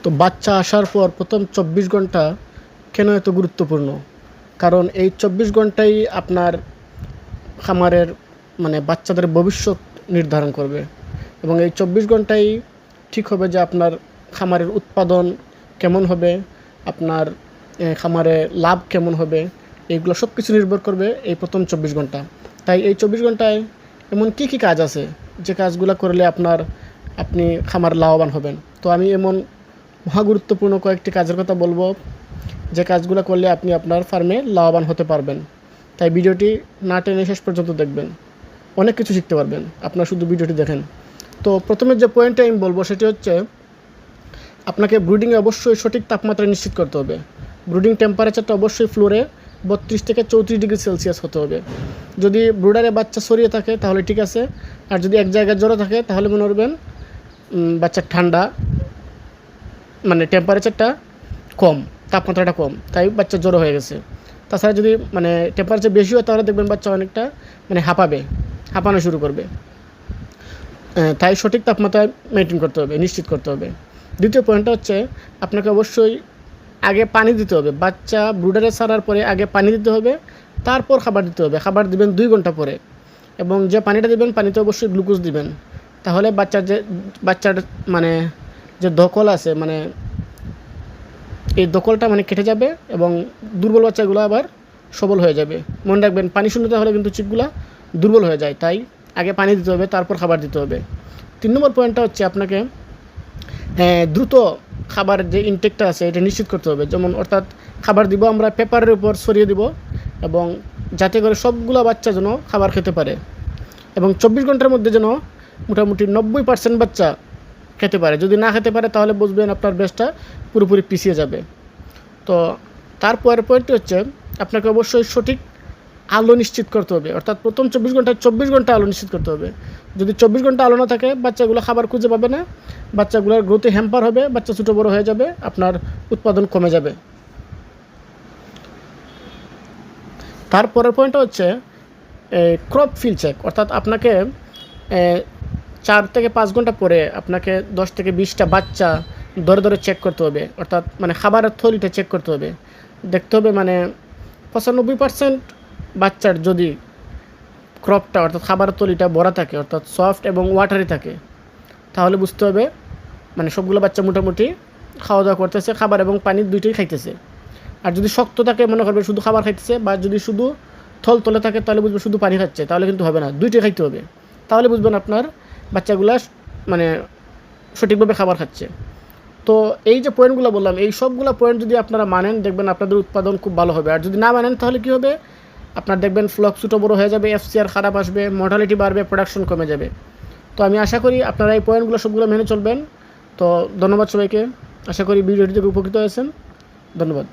তো বাচ্চা আসার পর প্রথম ২৪ ঘন্টা কেন এত গুরুত্বপূর্ণ? কারণ এই ২৪ ঘন্টাই আপনার খামারের বাচ্চাদের ভবিষ্যৎ নির্ধারণ করবে এবং এই ২৪ ঘন্টাই ঠিক হবে যে আপনার খামারের উৎপাদন কেমন হবে, আপনার খামারে লাভ কেমন হবে। এইগুলো সব কিছু নির্ভর করবে এই প্রথম ২৪ ঘন্টা। তাই এই ২৪ ঘন্টায় এমন কী কী কাজ আছে যে কাজগুলো করলে আপনি খামার লাভবান হবেন। তো আমি এমন মহা গুরুত্বপূর্ণ কয়েকটি কাজের কথা বলবো যে কাজগুলো করলে আপনি আপনার ফার্মে লাভবান হতে পারবেন। তাই ভিডিওটি না টেনে শেষ পর্যন্ত দেখবেন, অনেক কিছু শিখতে পারবেন আপনারা শুধু ভিডিওটি দেখেন। তো প্রথমে যে পয়েন্টটা আমি বলবো সেটি হচ্ছে আপনাকে ব্রুডিংয়ে অবশ্যই সঠিক তাপমাত্রা নিশ্চিত করতে হবে। ব্রুডিং টেম্পারেচারটা অবশ্যই ফ্লোরে ৩২ থেকে ৩৪ ডিগ্রি সেলসিয়াস হতে হবে। যদি ব্রুডারে বাচ্চা ছড়িয়ে থাকে তাহলে ঠিক আছে, আর যদি এক জায়গায় জড়ো থাকে তাহলে মনে করবেন বাচ্চার ঠান্ডা টেম্পারেচারটা কম, তাপমাত্রাটা কম, তাই বাচ্চা জড়ো হয়ে গেছে। তাছাড়া যদি টেম্পারেচার বেশি হয় তাহলে দেখবেন বাচ্চা অনেকটা হাঁপানো শুরু করবে। তাই সঠিক তাপমাত্রা মেনটেন করতে হবে, নিশ্চিত করতে হবে। দ্বিতীয় পয়েন্টটা হচ্ছে আপনাকে অবশ্যই আগে পানি দিতে হবে। বাচ্চা ব্রুডারে ছাড়ার পরে আগে পানি দিতে হবে, তারপর খাবার দিতে হবে। খাবার দিবেন ২ ঘন্টা পরে, এবং যে পানিটা দিবেন পানিতে অবশ্যই গ্লুকোজ দিবেন। তাহলে বাচ্চার যে দখল আছে এই দখলটা কেটে যাবে এবং দুর্বল বাচ্চাগুলো আবার সবল হয়ে যাবে। মনে রাখবেন পানি শূন্যতা হলে কিন্তু চিকগুলা দুর্বল হয়ে যায়, তাই আগে পানি দিতে হবে, তারপর খাবার দিতে হবে। ৩ নম্বর পয়েন্টটা হচ্ছে আপনাকে দ্রুত খাবারের যে ইনটেকটা আছে এটা নিশ্চিত করতে হবে। যেমন অর্থাৎ খাবার দিব আমরা পেপারের উপর ছড়িয়ে দিব, এবং যাতে করে সবগুলো বাচ্চা যেন খাবার খেতে পারে, এবং ২৪ ঘন্টার মধ্যে যেন মোটামুটি ৯০% বাচ্চা খেতে পারে। যদি না খেতে পারে তাহলে বুঝবেন আপনার ব্যাচটা পুরোপুরি পিছিয়ে যাবে। তো তারপরের পয়েন্টটি হচ্ছে আপনাকে অবশ্যই সঠিক আলো নিশ্চিত করতে হবে। অর্থাৎ প্রথম ২৪ ঘন্টা আলো নিশ্চিত করতে হবে। যদি ২৪ ঘন্টা আলো না থাকে বাচ্চাগুলো খাবার খুঁজে পাবে না, বাচ্চাগুলোর গ্রোথে হ্যাম্পার হবে, বাচ্চা ছোটো বড়ো হয়ে যাবে, আপনার উৎপাদন কমে যাবে। তারপরের পয়েন্টটা হচ্ছে ক্রপ ফিল চেক। অর্থাৎ আপনাকে ৪ থেকে ৫ ঘন্টা পরে আপনাকে ১০ থেকে ২০টা বাচ্চা ধরে চেক করতে হবে। অর্থাৎ খাবারের থলিটা চেক করতে হবে, দেখতে হবে ৯৫% বাচ্চার যদি ক্রপটা অর্থাৎ খাবারের থলিটা ভরা থাকে, অর্থাৎ সফট এবং ওয়াটারি থাকে, তাহলে বুঝতে হবে সবগুলো বাচ্চা মোটামুটি খাওয়া দাওয়া করতেছে, খাবার এবং পানি দুইটাই খাইতেছে। আর যদি শক্ত থাকে মনে করবে শুধু খাবার খাইতেছে, বা যদি শুধু থলে থাকে তাহলে বুঝবে শুধু পানি খাচ্ছে, তাহলে কিন্তু হবে না, দুইটাই খাইতে হবে। তাহলে বুঝবেন আপনার বাচ্চাগুলা সঠিকভাবে খাবার খাচ্ছে। তো এই যে পয়েন্টগুলো বললাম, এই সবগুলো পয়েন্ট যদি আপনারা মানেন দেখবেন আপনাদের উৎপাদন খুব ভালো হবে। আর যদি না মানেন তাহলে কী হবে, আপনার দেখবেন ফ্লক ছোটো বড়ো হয়ে যাবে, FCR খারাপ আসবে, মর্টালিটি বাড়বে, প্রোডাকশন কমে যাবে। তো আমি আশা করি আপনারা এই পয়েন্টগুলো সবগুলো মেনে চলবেন। তো ধন্যবাদ সবাইকে, আশা করি ভিডিওটি থেকে উপকৃত হয়েছেন। ধন্যবাদ।